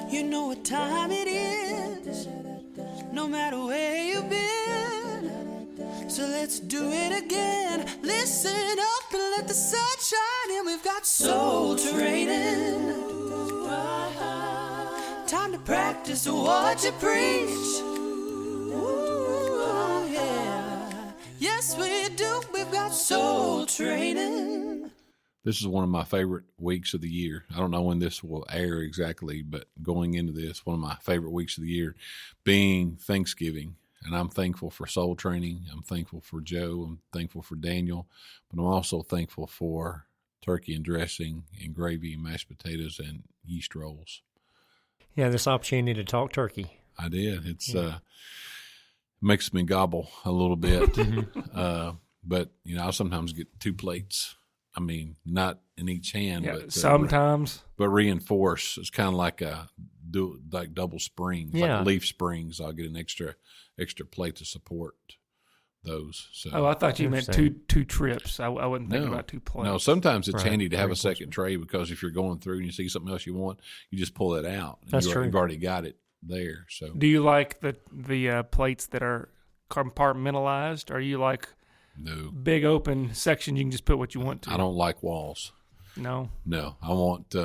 You know what time it is, no matter where you've been. So let's do it again. Listen up and let the sun shine in. We've got soul training. Time to practice what you preach. Ooh, yeah. Yes, we do. We've got soul training. This is one of my favorite weeks of the year. I don't know when this will air exactly, but going into this, one of my favorite weeks of the year being Thanksgiving. And I'm thankful for soul training. I'm thankful for Joe. I'm thankful for Daniel. But I'm also thankful for turkey and dressing and gravy and mashed potatoes and yeast rolls. Yeah, this opportunity to talk turkey. I did. It's makes me gobble a little bit. But, you know, I sometimes get 2 plates. I mean, not in each hand, but sometimes. But reinforce. It's kind of like double springs, like leaf springs. I'll get an extra plate to support those. So. I thought you meant two trips. I wasn't thinking about 2 plates. No, sometimes it's handy to have a second tray because if you're going through and you see something else you want, you just pull it out. That's true. You've already got it there. So, do you like the plates that are compartmentalized, or you like big open section you can just put what you want to? I don't like walls. No, I want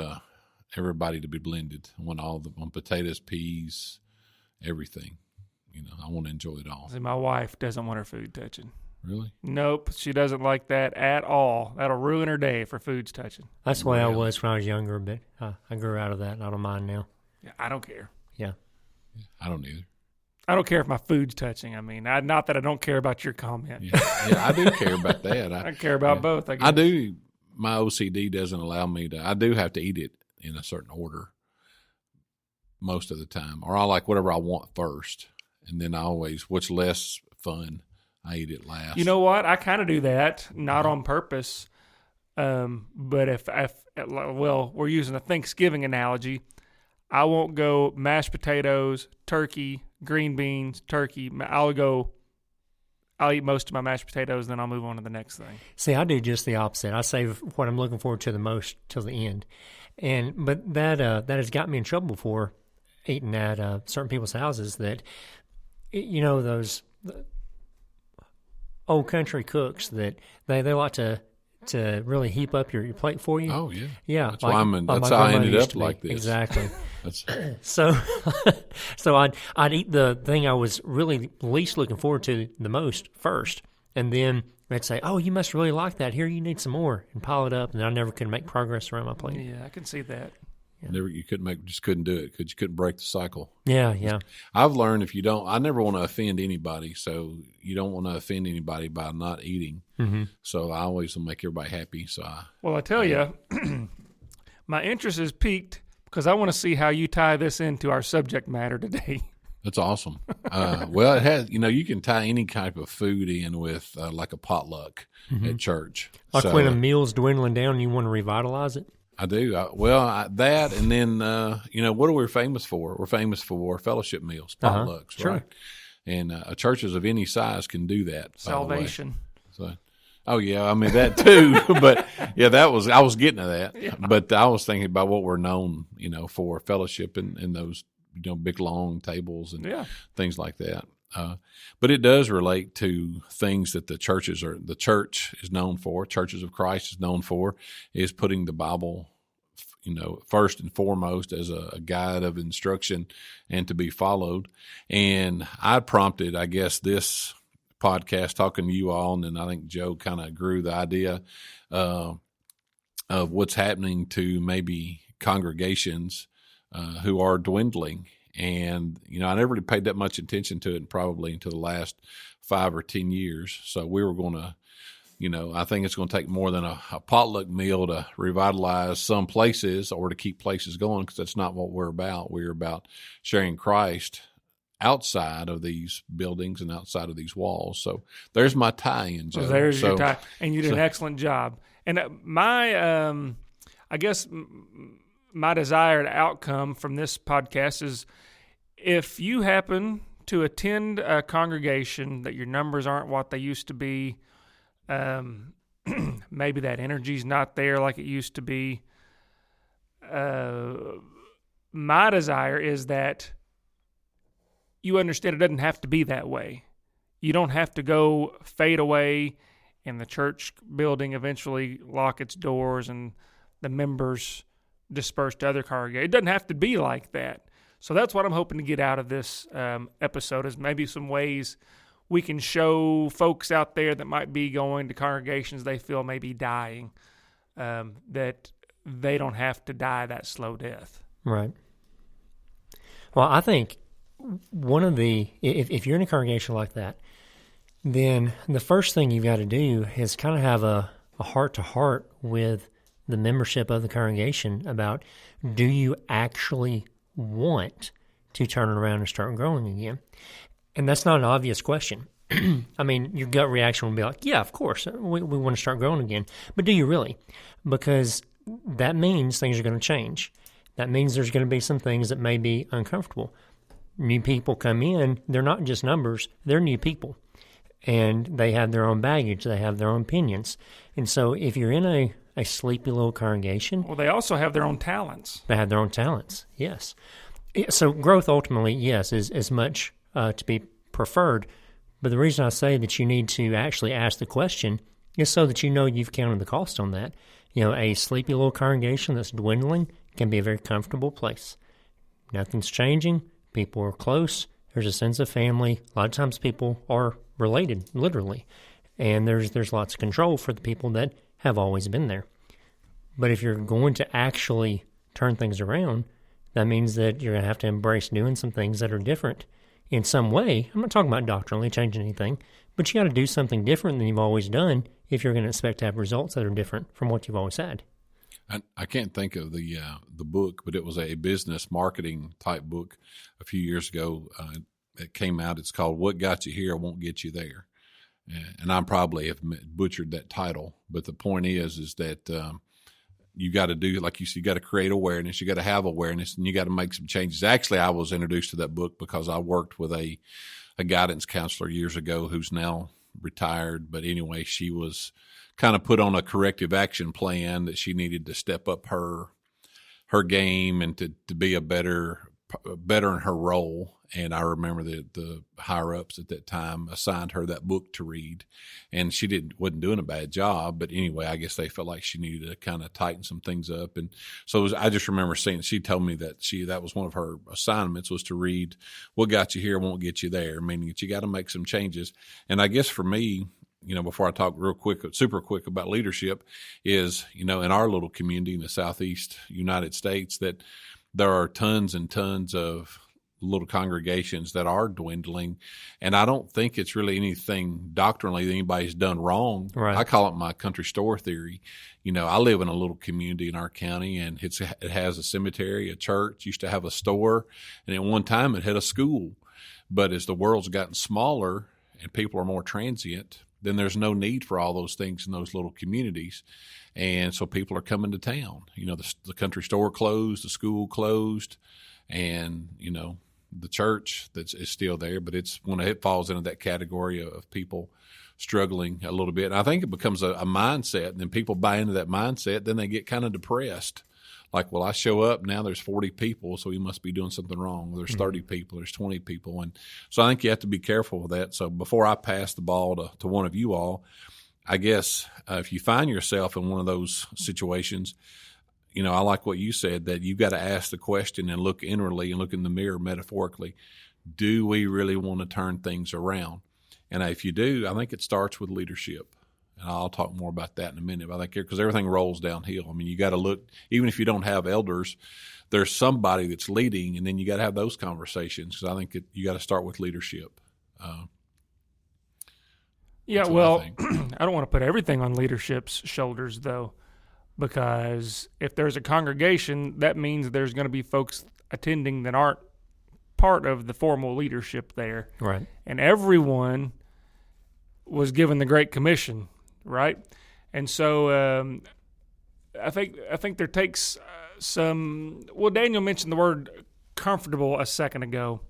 everybody to be blended. I want on potatoes, peas, everything. You know, I want to enjoy it all. See, my wife doesn't want her food touching. Really? Nope, she doesn't like that at all. That'll ruin her day for food's touching. That's the way I was when I was younger, but I grew out of that. I don't mind now. Yeah, I don't care. Yeah. I don't either. I don't care if my food's touching. I mean, not that I don't care about your comment. Yeah, I do care about that. I care about both. I do. My OCD doesn't allow me to. I do have to eat it in a certain order most of the time, or I like whatever I want first, and then I always, what's less fun, I eat it last. You know what? I kind of do that, not on purpose. But if we're using a Thanksgiving analogy, I won't go mashed potatoes, turkey, green beans, turkey. I'll eat most of my mashed potatoes, then I'll move on to the next thing. See, I do just the opposite. I save what I'm looking forward to the most till the end. But that has got me in trouble before eating at certain people's houses that, you know, those old country cooks that they like to really heap up your plate for you. Oh, yeah. Yeah. That's how I ended up like this. Exactly. So I'd eat the thing I was really least looking forward to the most first, and then they'd say, "Oh, you must really like that. Here, you need some more," and pile it up, and I never could make progress around my plate. Yeah, I can see that. Yeah. You couldn't do it because you couldn't break the cycle. Yeah. I've learned I never want to offend anybody, so you don't want to offend anybody by not eating. Mm-hmm. So I always will make everybody happy. So I tell you, my interest is piqued because I want to see how you tie this into our subject matter today. That's awesome. Well, it has. You know, you can tie any type of food in with like a potluck at church. Like when a meal's dwindling down and you want to revitalize it. I do. That, and then you know, what are we famous for? We're famous for fellowship meals, potlucks, sure. right? And churches of any size can do that. Salvation. So, oh yeah, I mean that too. But yeah, I was getting to that. Yeah. But I was thinking about what we're known, you know, for fellowship and those, you know, big long tables and things like that. But it does relate to things that the church is known for. Churches of Christ is known for is putting the Bible, you know, first and foremost as a guide of instruction and to be followed. And I prompted, I guess, this podcast talking to you all, and then I think Joe kind of grew the idea of what's happening to maybe congregations who are dwindling. And, you know, I never really paid that much attention to it probably until the last 5 or 10 years. So we were going to, you know, I think it's going to take more than a potluck meal to revitalize some places or to keep places going, because that's not what we're about. We're about sharing Christ outside of these buildings and outside of these walls. So there's my tie-in, Joe. Well, there's your tie. And you did an excellent job. And I guess my desired outcome from this podcast is if you happen to attend a congregation that your numbers aren't what they used to be, maybe that energy's not there like it used to be, my desire is that you understand it doesn't have to be that way. You don't have to go fade away and the church building eventually lock its doors and the members disperse to other congregations. It doesn't have to be like that. So that's what I'm hoping to get out of this episode, is maybe some ways we can show folks out there that might be going to congregations they feel may be dying, that they don't have to die that slow death. Right. Well, I think one of the, if you're in a congregation like that, then the first thing you've got to do is kind of have a heart-to-heart with the membership of the congregation about, do you actually want to turn it around and start growing again? And that's not an obvious question. I mean, your gut reaction will be like, yeah, of course, we want to start growing again. But do you really? Because that means things are going to change. That means there's going to be some things that may be uncomfortable. New people come in, they're not just numbers, they're new people. And they have their own baggage, they have their own opinions. And so if you're in a sleepy little congregation... Well, they also have their own talents. They have their own talents, yes. So growth ultimately, yes, is much to be preferred. But the reason I say that you need to actually ask the question is so that you know you've counted the cost on that. You know, a sleepy little congregation that's dwindling can be a very comfortable place. Nothing's changing. People are close. There's a sense of family. A lot of times people are related, literally. And there's lots of control for the people that have always been there. But if you're going to actually turn things around, that means that you're going to have to embrace doing some things that are different in some way. I'm not talking about doctrinally changing anything, but you got to do something different than you've always done if you're going to expect to have results that are different from what you've always had. I can't think of the book, but it was a business marketing type book a few years ago. It came out. It's called "What Got You Here Won't Get You There," and I probably have butchered that title. But the point is that you got to do, like you said, you got to create awareness. You got to have awareness, and you got to make some changes. Actually, I was introduced to that book because I worked with a guidance counselor years ago who's now retired. But anyway, she was kind of put on a corrective action plan that she needed to step up her game and to be a better in her role. And I remember the higher ups at that time assigned her that book to read, and she wasn't doing a bad job. But anyway, I guess they felt like she needed to kind of tighten some things up. And so I just remember seeing, she told me that that was one of her assignments, was to read "What Got You Here Won't Get You There," meaning that you got to make some changes. And I guess for me, before I talk super quick about leadership, is, in our little community in the Southeast United States, that there are tons and tons of little congregations that are dwindling. And I don't think it's really anything doctrinally that anybody's done wrong. Right. I call it my country store theory. I live in a little community in our county, and it has a cemetery, a church, used to have a store, and at one time it had a school. But as the world's gotten smaller and people are more transient, then there's no need for all those things in those little communities. And so people are coming to town. The country store closed, the school closed, and, the church is still there, but it falls into that category of people struggling a little bit. And I think it becomes a mindset, and then people buy into that mindset, then they get kind of depressed. Like, well, I show up, now there's 40 people, so we must be doing something wrong. There's 30 people, there's 20 people. And so I think you have to be careful with that. So before I pass the ball to one of you all, I guess if you find yourself in one of those situations, I like what you said, that you've got to ask the question and look inwardly and look in the mirror metaphorically. Do we really want to turn things around? And if you do, I think it starts with leadership. And I'll talk more about that in a minute. But I think because everything rolls downhill. I mean, you got to look, even if you don't have elders, there's somebody that's leading, and then you got to have those conversations, because I think you got to start with leadership. Yeah, well, I don't want to put everything on leadership's shoulders, though, because if there's a congregation, that means there's going to be folks attending that aren't part of the formal leadership there. Right. And everyone was given the Great Commission, right? And so I think there takes some. Well, Daniel mentioned the word comfortable a second ago.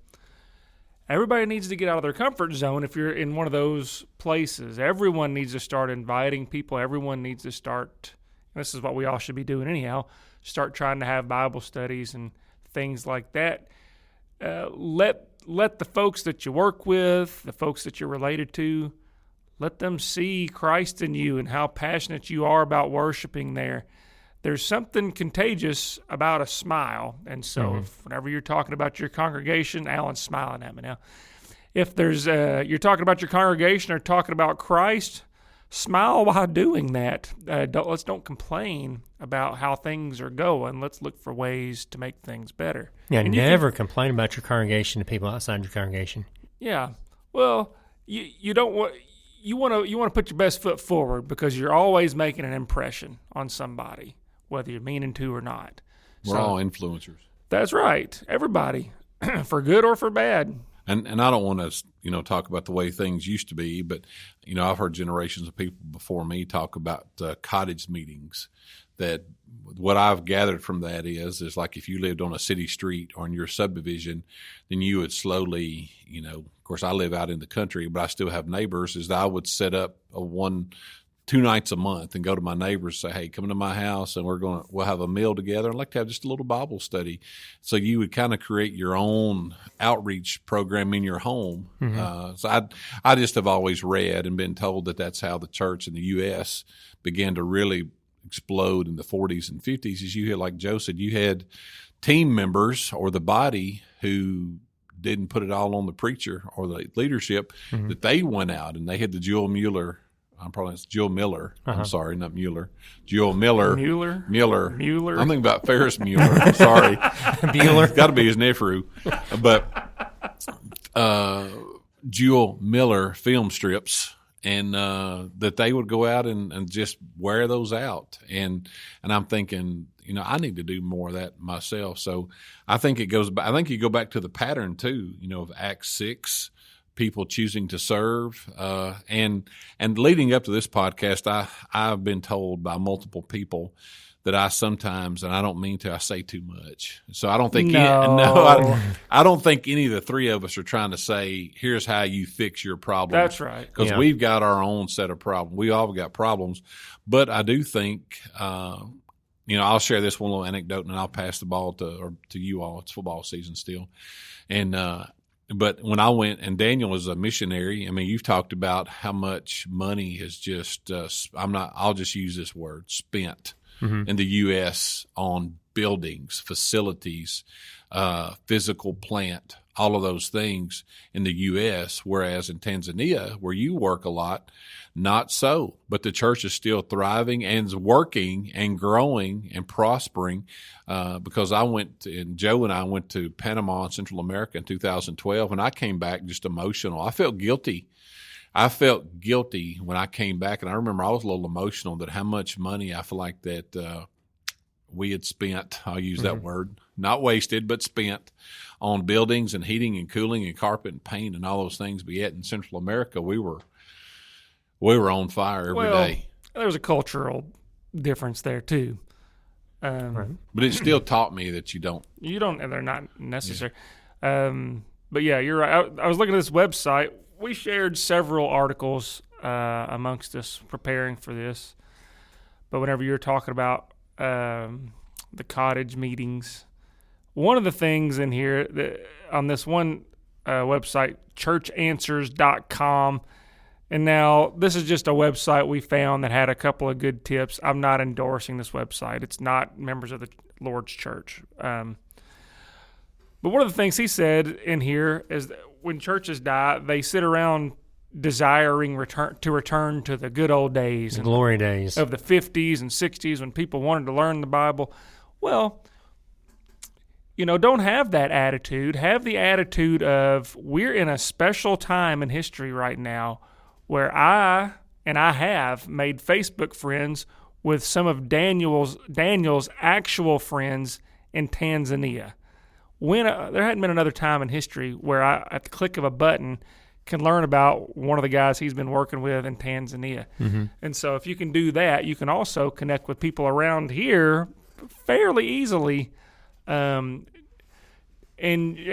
Everybody needs to get out of their comfort zone if you're in one of those places. Everyone needs to start inviting people. Everyone needs to start. This is what we all should be doing anyhow. Start trying to have Bible studies and things like that. Let the folks that you work with, the folks that you're related to, let them see Christ in you and how passionate you are about worshiping there. There's something contagious about a smile. And so if whenever you're talking about your congregation, Alan's smiling at me now. If there's you're talking about your congregation or talking about Christ, smile while doing that. Let's don't complain about how things are going. Let's look for ways to make things better. Yeah, and never complain about your congregation to people outside your congregation. Yeah. Well, you don't want you want to put your best foot forward because you're always making an impression on somebody, whether you're meaning to or not. We're all influencers. That's right. Everybody, for good or for bad. And I don't want to, talk about the way things used to be, but, I've heard generations of people before me talk about cottage meetings. That what I've gathered from that is like if you lived on a city street or in your subdivision, then you would slowly, of course I live out in the country, but I still have neighbors, is that I would set up 2 nights a month and go to my neighbors and say, hey, come to my house and we'll have a meal together. I'd like to have just a little Bible study. So you would kind of create your own outreach program in your home. So I just have always read and been told that that's how the church in the U.S. began to really explode in the 40s and 50s. As you had, like Joe said, you had team members or the body who didn't put it all on the preacher or the leadership, that they went out and they had the Jewel Miller. It's Jill Miller. I'm sorry, not Mueller. Jill Miller. Mueller. I'm thinking about Ferris Mueller. I'm sorry. Mueller. It's got to be his nephew. But Jill Miller film strips, and that they would go out and just wear those out. And I'm thinking, I need to do more of that myself. So I think it goes back. I think you go back to the pattern too, of Acts 6. People choosing to serve, and leading up to this podcast, I've been told by multiple people that I sometimes, and I don't mean to, I say too much. So I don't think I don't think any of the three of us are trying to say, here's how you fix your problem. That's right. Because we've got our own set of problems. We all got problems, but I do think, I'll share this one little anecdote and I'll pass the ball to you all. It's football season still, and. But when I went, and Daniel was a missionary, I mean, you've talked about how much money is just, I'll just use this word, spent in the U.S. on buildings, facilities, physical plant, all of those things in the U.S., whereas in Tanzania, where you work a lot, not so. But the church is still thriving and is working and growing and prospering because Joe and I went to Panama and Central America in 2012, and I came back just emotional. I felt guilty. When I came back, and I remember I was a little emotional that how much money I feel like that we had spent, I'll use that word, not wasted, but spent on buildings and heating and cooling and carpet and paint and all those things. But yet in Central America, we were on fire every day. There's a cultural difference there too. But it still taught me that you don't, and they're not necessary. Yeah. But yeah, you're right. I was looking at this website. We shared several articles amongst us preparing for this. But whenever you're talking about the cottage meetings, one of the things in here on this one website, churchanswers.com, and now this is just a website we found that had a couple of good tips. I'm not endorsing this website. It's not members of the Lord's church. But one of the things he said in here is that when churches die, they sit around desiring to return to the good old days, and glory days of the 50s and 60s when people wanted to learn the Bible. Well, don't have that attitude. Have the attitude of, we're in a special time in history right now where I have made Facebook friends with some of Daniel's actual friends in Tanzania. When there hadn't been another time in history where I, at the click of a button, can learn about one of the guys he's been working with in Tanzania. And so if you can do that, you can also connect with people around here fairly easily, and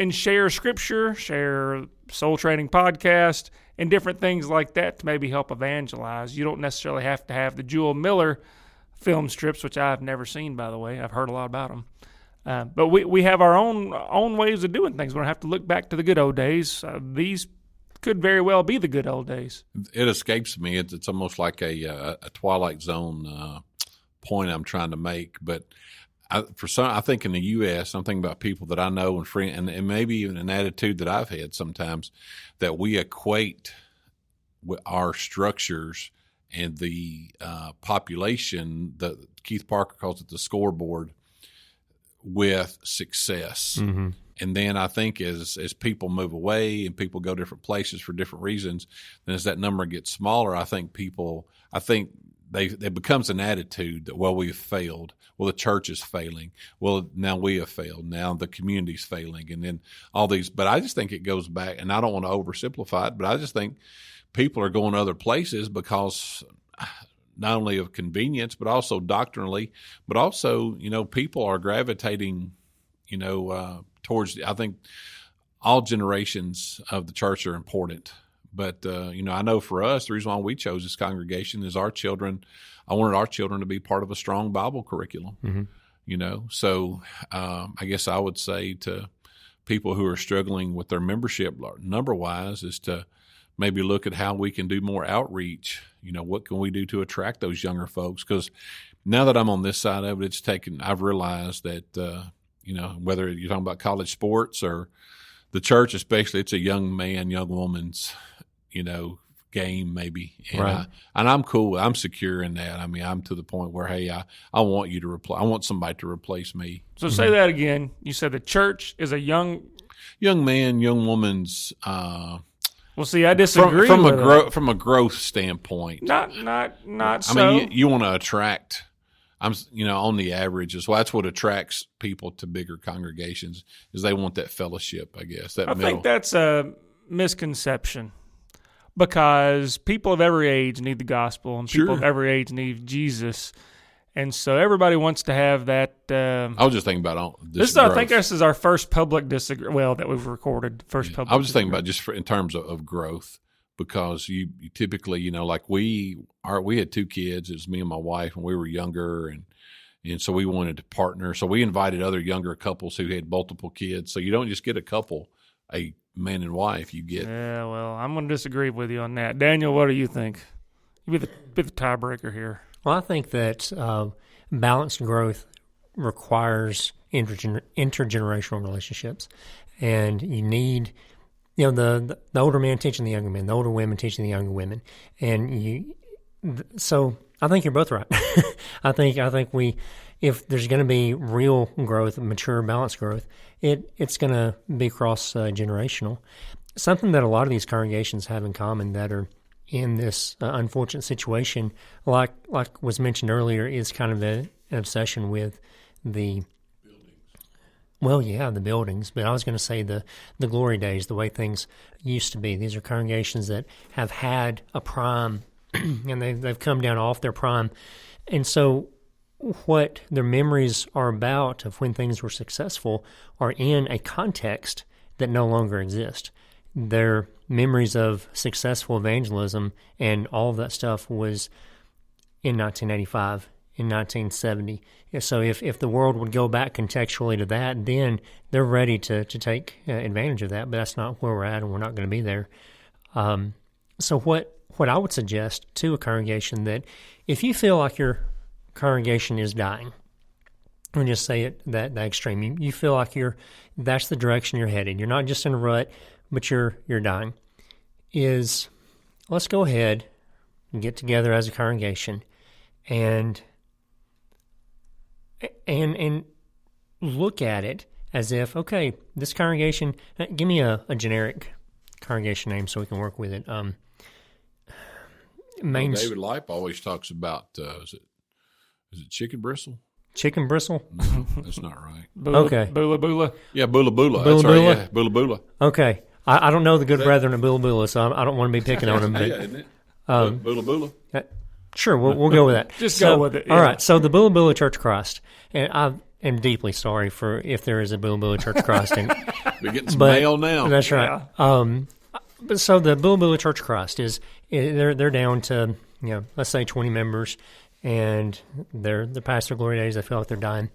share scripture, share Soul Training podcast, and different things like that to maybe help evangelize. You don't necessarily have to have the Jewel Miller film strips, which I've never seen, by the way. I've heard a lot about them. But we have our own ways of doing things. We don't have to look back to the good old days. These could very well be the good old days. It escapes me. It's almost like a Twilight Zone point I'm trying to make. But I think in the U.S., I'm thinking about people that I know and friends, and maybe even an attitude that I've had sometimes, that we equate with our structures and the population, that Keith Parker calls it the scoreboard, with success. Mm-hmm. And then I think as people move away and people go different places for different reasons, then as that number gets smaller, I think it becomes an attitude that, well, we've failed. Well, the church is failing. Well, now we have failed. Now the community's failing. And then all these, but I just think it goes back, and I don't want to oversimplify it, but I just think people are going other places because not only of convenience, but also doctrinally, but also, people are gravitating, towards, I think all generations of the church are important. But, I know for us, the reason why we chose this congregation is I wanted our children to be part of a strong Bible curriculum, mm-hmm. So I guess I would say to people who are struggling with their membership number-wise is to maybe look at how we can do more outreach. What can we do to attract those younger folks? Because now that I'm on this side of it, I've realized that, whether you're talking about college sports or the church especially, it's a young man, young woman's, game maybe. And, right. And I'm cool. I'm secure in that. I mean, I'm to the point where, hey, I want you to I want somebody to replace me. So say that again. You said the church is a young man, young woman's, well, see, I disagree from a growth standpoint. Not so. I mean, you want to attract. On the average as well. That's what attracts people to bigger congregations is they want that fellowship. I guess I think that's a misconception because people of every age need the gospel and people of every age need Jesus. And so everybody wants to have that. I was just thinking about I think this is our first public disagreement. Well, that we've recorded. Public. I was just thinking about just in terms of growth, because you typically, like we had 2 kids. It was me and my wife, and we were younger, and so we wanted to partner. So we invited other younger couples who had multiple kids. So you don't just get a couple, a man and wife. You get. Yeah, well, I'm going to disagree with you on that, Daniel. What do you think? You be the tiebreaker here. Well, I think that balanced growth requires intergenerational relationships, and you need, the older men teaching the younger men, the older women teaching the younger women, and so I think you're both right. I think if there's going to be real growth, mature, balanced growth, it's going to be cross generational. Something that a lot of these congregations have in common that are in this unfortunate situation, like was mentioned earlier, is kind of an obsession with the buildings. But I was going to say the glory days, the way things used to be. These are congregations that have had a prime, and they've come down off their prime. And so what their memories are about of when things were successful are in a context that no longer exists. Their memories of successful evangelism and all of that stuff was in 1985, in 1970. So if the world would go back contextually to that, then they're ready to take advantage of that. But that's not where we're at, and we're not going to be there. So what I would suggest to a congregation, that if you feel like your congregation is dying, and just say it that extreme, you feel like that's the direction you're headed. You're not just in a rut, but you're dying. Let's go ahead and get together as a congregation and look at it as if, okay, this congregation, give me a generic congregation name so we can work with it. David Lipe always talks about, is it chicken bristle? Chicken bristle? No, that's not right. Okay. Bula Bula? Yeah, Bula Bula. Bula That's Bula? right, yeah, Bula Bula. Okay. I don't know the good brethren of Bula Bula, so I don't want to be picking on them. But, Yeah, isn't it? Bula Bula. Sure, we'll go with that. Just go with it. Yeah. All right, so the Bula Bula Church of Christ, and I am deeply sorry for if there is a Bula Bula Church of Christ. We're getting some mail now. That's right. But so the Bula Bula Church of Christ they're down to, let's say 20 members, and they're past their glory days. They feel like they're dying.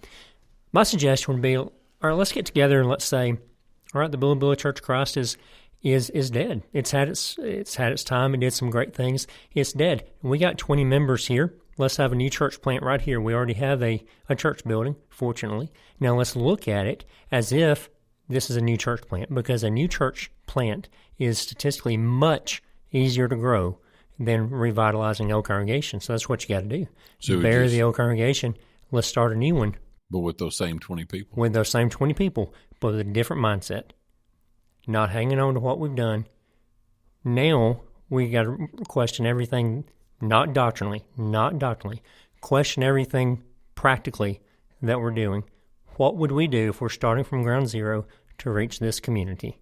my suggestion would be, all right, let's get together and let's say, all right, the Billy Church of Christ is dead. It's had its time. It did some great things. It's dead. We got 20 members here. Let's have a new church plant right here. We already have a church building, fortunately. Now let's look at it as if this is a new church plant, because a new church plant is statistically much easier to grow than revitalizing old congregation. So that's what you got to do. So bury the old congregation. Let's start a new one. But with those same 20 people. With those same 20 people, but with a different mindset. Not hanging on to what we've done. Now we got to question everything, not doctrinally. Question everything practically that we're doing. What would we do if we're starting from ground zero to reach this community?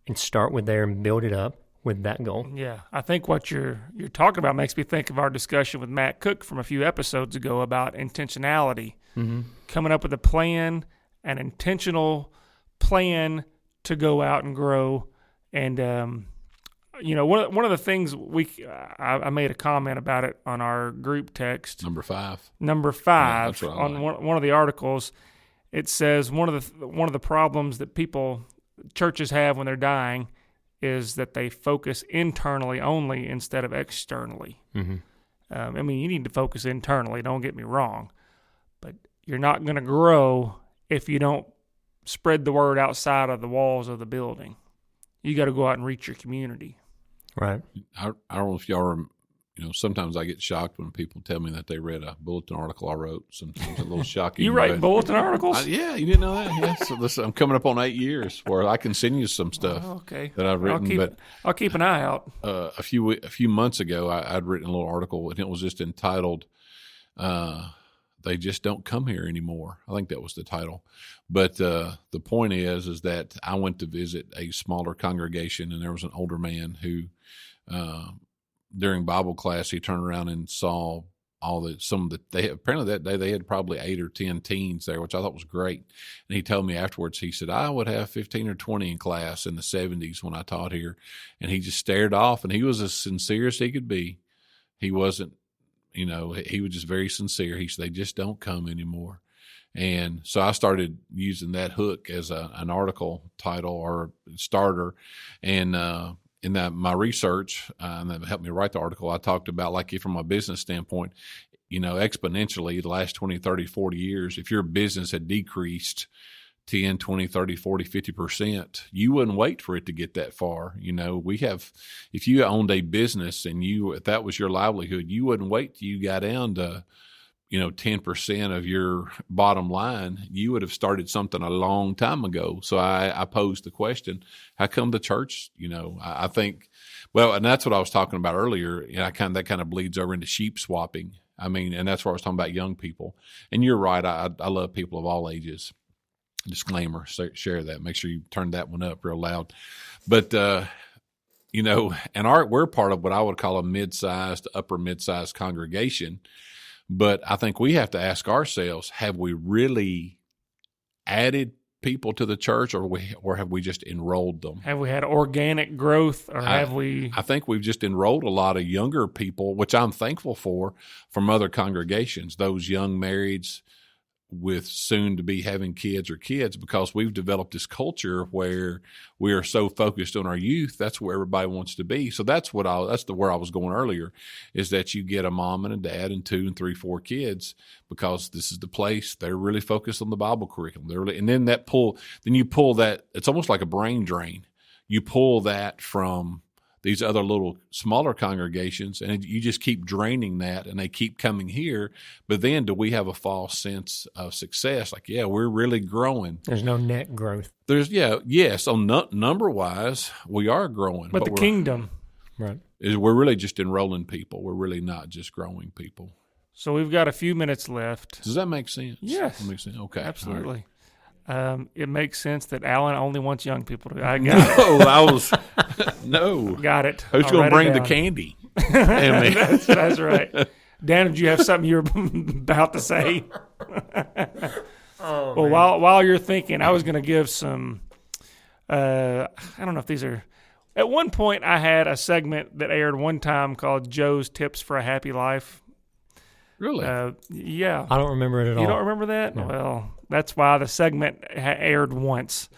And start with there and build it up with that goal. Yeah, I think what you're talking about makes me think of our discussion with Matt Cook from a few episodes ago about intentionality. Mm-hmm. Coming up with a plan, an intentional plan to go out and grow. And, one of the things I made a comment about it on our group text. Number 5. Yeah, on one of the articles, it says one of the problems that churches have when they're dying is that they focus internally only instead of externally. Mm-hmm. You need to focus internally, don't get me wrong, but you're not going to grow if you don't spread the word outside of the walls of the building. You got to go out and reach your community. Right. I don't know if y'all are, sometimes I get shocked when people tell me that they read a bulletin article I wrote. Sometimes a little shocking. You write bulletin articles? Yeah, you didn't know that? Yeah. So listen, I'm coming up on 8 years where I can send you some stuff that I've written. I'll keep an eye out. A few months ago, I'd written a little article, and it was just entitled, They Just Don't Come Here Anymore. I think that was the title. But the point is that I went to visit a smaller congregation, and there was an older man who, during Bible class, he turned around and saw apparently that day they had probably 8 or 10 teens there, which I thought was great. And he told me afterwards, he said, I would have 15 or 20 in class in the 70s when I taught here. And he just stared off, and he was as sincere as he could be. He wasn't, he was just very sincere. He said, they just don't come anymore. And so I started using that hook as an article title or starter. And in my research, and that helped me write the article, I talked about, like, from a business standpoint, exponentially the last 20, 30, 40 years, if your business had decreased 10, 20, 30, 40, 50%, you wouldn't wait for it to get that far. If you owned a business and if that was your livelihood, you wouldn't wait till you got down to, 10% of your bottom line. You would have started something a long time ago. So I posed the question, how come the church, I think, and that's what I was talking about earlier. That kind of bleeds over into sheep swapping. And that's where I was talking about young people. And you're right. I love people of all ages. Disclaimer, share that. Make sure you turn that one up real loud. But, we're part of what I would call a mid-sized, upper mid-sized congregation. But I think we have to ask ourselves, have we really added people to the church, or have we just enrolled them? Have we had organic growth, or have we? I think we've just enrolled a lot of younger people, which I'm thankful for, from other congregations, those young marrieds with soon to be having kids, because we've developed this culture where we are so focused on our youth. That's where everybody wants to be. So that's where I was going earlier, is that you get a mom and a dad and 2 and 3, 4 kids, because this is the place they're really focused on the Bible curriculum. And then you pull that, it's almost like a brain drain. You pull that from these other little smaller congregations, and you just keep draining that, and they keep coming here. But then do we have a false sense of success? Like, we're really growing. There's no net growth. Yes. On number wise, we are growing. But the kingdom, right, is we're really just enrolling people. We're really not just growing people. So we've got a few minutes left. Does that make sense? Yes. That makes sense. Okay. Absolutely. It makes sense that Alan only wants young people to. I got it. No. Got it. Who's going to bring the candy? That's right. Dan, did you have something you were about to say? While you're thinking, I was going to give some. I don't know if these are. At one point, I had a segment that aired one time called Joe's Tips for a Happy Life. Really? Yeah. I don't remember it at all. You don't remember that? No. Well, That's why the segment aired once.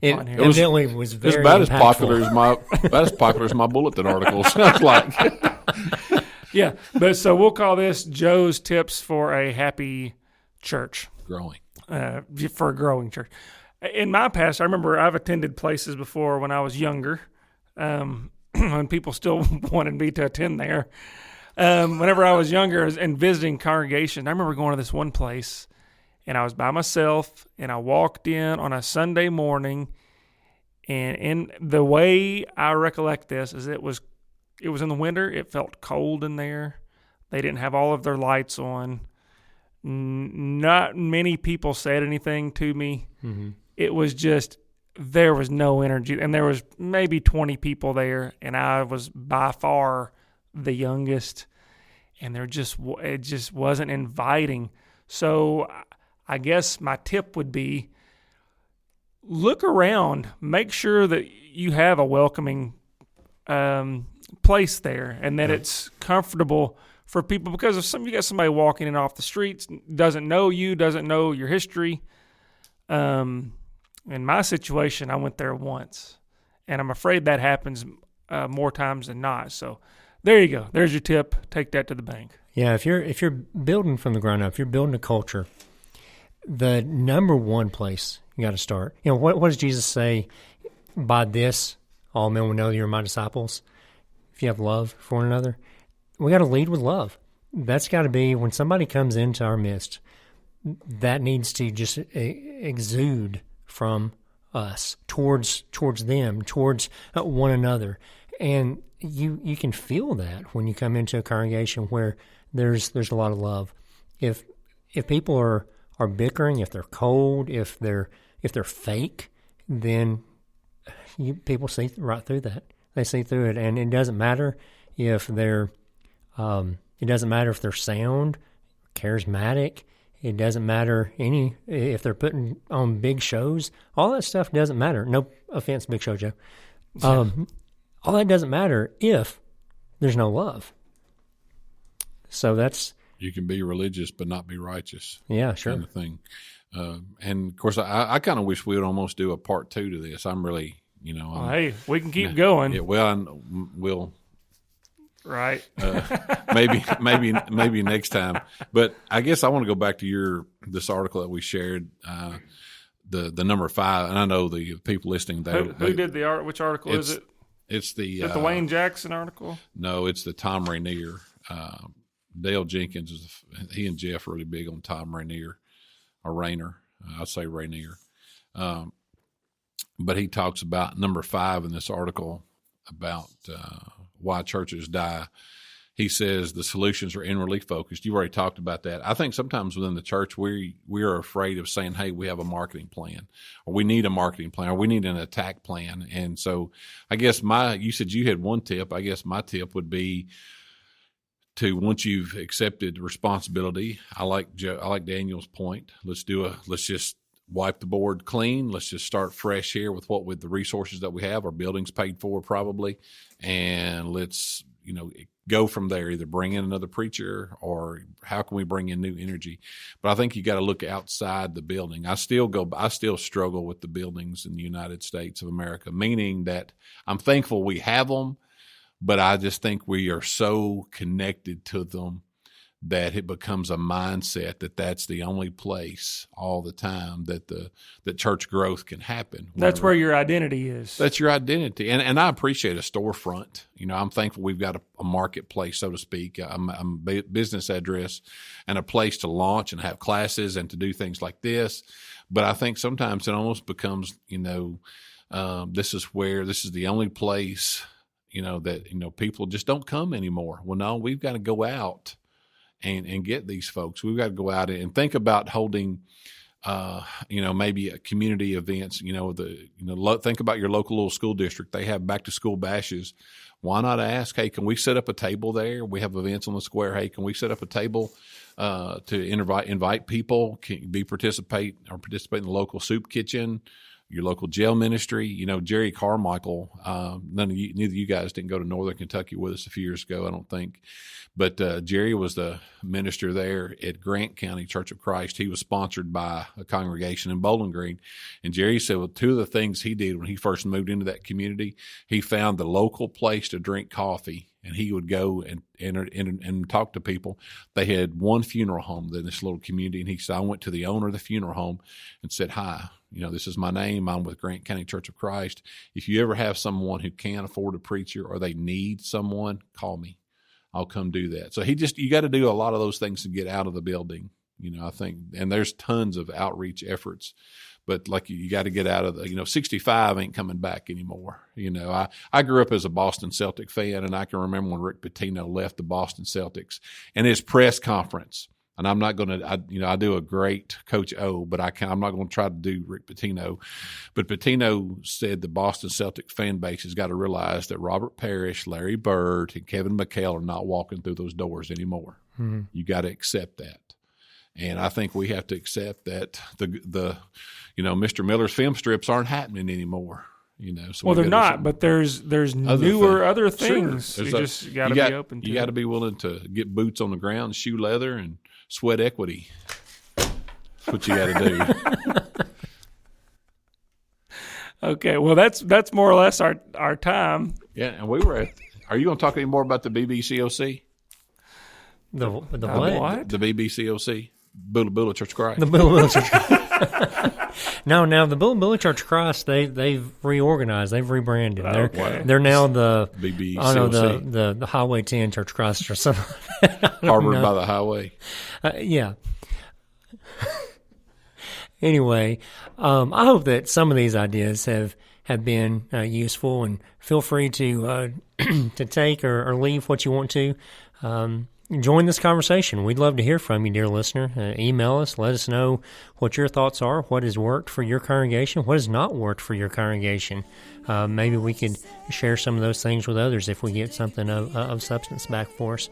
It on here. evidently was It's very about as impactful. popular as my bulletin article sounds like. Yeah, but so we'll call this Joe's tips for a happy church, Growing. for a growing church. In my past, I remember I've attended places before when I was younger, when people still wanted me to attend there. Whenever I was younger and visiting congregations, I remember going to this one place, and I was by myself, and I walked in on a Sunday morning, and in the way I recollect this is it was in the winter. It felt cold in there. They didn't have all of their lights on. Not many people said anything to me. Mm-hmm. It was just, there was no energy. And there was maybe 20 people there, and I was by far the youngest. And it just wasn't inviting. So I guess my tip would be, look around. Make sure that you have a welcoming place there, and that it's comfortable for people, because if you got somebody walking in off the streets, doesn't know you, doesn't know your history. In my situation, I went there once, and I'm afraid that happens more times than not. So there you go. There's your tip. Take that to the bank. Yeah, if you're building from the ground up, if you're building a culture, the number one place you got to start. You know, what does Jesus say? By this, all men will know that you're my disciples. If you have love for one another, we got to lead with love. That's got to be, when somebody comes into our midst, that needs to just exude from us towards them, towards one another. And you can feel that when you come into a congregation where there's a lot of love. If people are bickering, if they're cold, if they're fake, then people see right through that. They see through it, and it doesn't matter if they're sound, charismatic. It doesn't matter if they're putting on big shows. All that stuff doesn't matter. No offense, Big Show Joe. All that doesn't matter if there's no love. So that's, you can be religious but not be righteous. Yeah, sure. Kind of thing. And of course, I kind of wish we would almost do a part 2 to this. I'm really, hey, we can keep going. Yeah, well, we'll. Right. Maybe next time. But I guess I want to go back to this article that we shared, the number 5. And I know the people listening. Who did the art? Which article is it? It's the Wayne Jackson article. No, it's the Tom Rainier. Dale Jenkins he and Jeff are really big on Tom Rainier, or Rainer. I'd say Rainier. But he talks about number 5 in this article about why churches die. He says the solutions are inwardly focused. You've already talked about that. I think sometimes within the church we are afraid of saying, hey, we have a marketing plan, or we need a marketing plan, or we need an attack plan. And so I guess you said you had one tip. I guess my tip would be to, once you've accepted responsibility, I like Daniel's point. Let's just wipe the board clean. Let's just start fresh here with the resources that we have. Our building's paid for probably, and let's go from there. Either bring in another preacher, or how can we bring in new energy? But I think you got to look outside the building. I still struggle with the buildings in the United States of America, meaning that I'm thankful we have them, but I just think we are so connected to them that it becomes a mindset that that's the only place all the time that church growth can happen. That's where your identity is. That's your identity. And I appreciate a storefront. I'm thankful we've got a marketplace, so to speak, a business address and a place to launch and have classes and to do things like this. But I think sometimes it almost becomes, this is the only place, that, people just don't come anymore. Well, no, we've got to go out and get these folks. We've got to go out and think about holding, maybe a community events. Think about your local little school district. They have back to school bashes. Why not ask, hey, can we set up a table there? We have events on the square. Hey, can we set up a table to invite people? Can participate in the local soup kitchen? your local jail ministry. Jerry Carmichael, neither of you guys didn't go to Northern Kentucky with us a few years ago, I don't think. But Jerry was the minister there at Grant County Church of Christ. He was sponsored by a congregation in Bowling Green. And Jerry said, well, two of the things he did when he first moved into that community, he found the local place to drink coffee, and he would go and talk to people. They had one funeral home in this little community, and he said, I went to the owner of the funeral home and said, hi, this is my name. I'm with Grant County Church of Christ. If you ever have someone who can't afford a preacher or they need someone, call me. I'll come do that. So you got to do a lot of those things to get out of the building, I think, and there's tons of outreach efforts, but like you got to get out of 65 ain't coming back anymore. I grew up as a Boston Celtic fan, and I can remember when Rick Pitino left the Boston Celtics and his press conference. And I'm not going to, I do a great Coach O, but I'm not going to try to do Rick Pitino. But Pitino said the Boston Celtic fan base has got to realize that Robert Parrish, Larry Bird, and Kevin McHale are not walking through those doors anymore. Mm-hmm. You got to accept that. And I think we have to accept that the Mr. Miller's film strips aren't happening anymore. So they're not, but there's other things. Sure. You just got to be open to. You got to be willing to get boots on the ground, shoe leather, and sweat equity. That's what you got to do. Okay, well that's more or less our time. Yeah, and we were. Are you going to talk any more about the BBCOC? The what? The BBCOC, Bula Church of Christ. The Bula Church of Christ. No, the Bula Church of Christ, they've reorganized, they've rebranded. They're now the BBCOC. I don't know, the Highway 10 Church of Christ or something. Harbored by the highway. Yeah. Anyway, I hope that some of these ideas have been useful, and feel free to to take or leave what you want to. Join this conversation. We'd love to hear from you, dear listener. Email us. Let us know what your thoughts are, what has worked for your congregation, what has not worked for your congregation. Maybe we could share some of those things with others if we get something of substance back for us.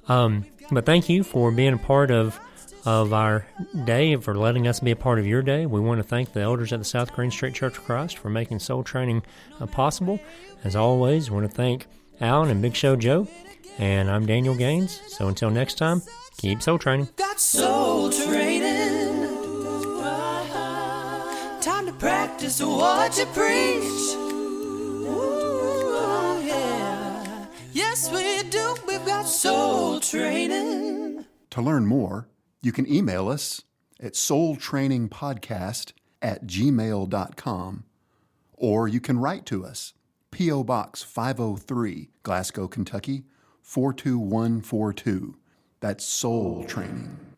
But thank you for being a part of our day, for letting us be a part of your day. We want to thank the elders at the South Green Street Church of Christ for making soul training possible. As always, we want to thank Alan and Big Show Joe. And I'm Daniel Gaines. So until next time, keep soul training. Got soul training. Time to practice what you preach. Ooh, yeah. Yes, we do. We've got soul training. To learn more, you can email us at soultrainingpodcast@gmail.com, or you can write to us, P.O. Box 503, Glasgow, Kentucky, 42142. That's Soul Training.